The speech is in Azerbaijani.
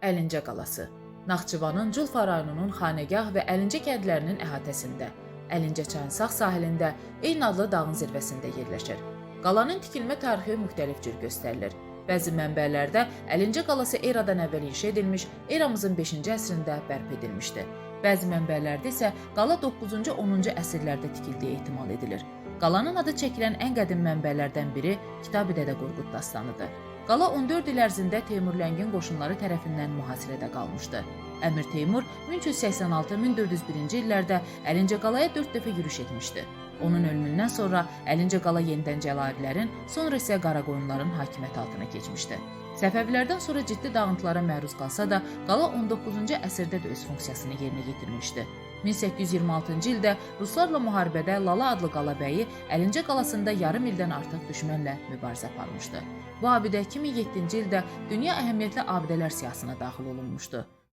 Əlincə qalası. Naxçıvanın Culfa rayonunun Xanəgah və Əlincə kəndlərinin əhatəsində, Əlincə çayın sağ sahilində eyni adlı dağın zirvəsində yerləşir. Qalanın tikilmə tarixi müxtəlif cür göstərilir. Bəzi mənbələrdə Əlincə qalası eradan əvvəl inşa edilmiş, eramızın 5-ci əsrində bərpa edilmişdir. Bəzi mənbələrdə isə qala 9-cu 10-cu əsrlərdə tikildiyi ehtimal edilir. Qalanın adı çəkilən ən qədim mənbələrdən biri Kitab-ı Dədə Qorqud dastanıdır. Qala 14 il ərzində Teymurləngin qoşunları tərəfindən mühasirədə qalmışdı. Əmir Teymur 1386-1401-ci illərdə Əlincə qalaya 4 dəfə yürüş etmişdi. Onun ölümündən sonra Əlincə qala yenidən Cəlalirlərin, sonra isə Qaraqoyunluların hakimiyyəti altına keçmişdi. Səfəvilərdən sonra ciddi dağıntılara məruz qalsa da, qala 19-cu əsrdə də öz funksiyasını yerinə yetirmişdi. 1826-cı ildə Ruslarla müharibədə Lala adlı qalabəyi Əlincə qalasında yarım ildən artıq düşmənlə mübarizə aparmışdı. Bu abidə 2007-ci ildə dünya əhəmiyyətli abidələr siyahısına daxil olunmuşdu.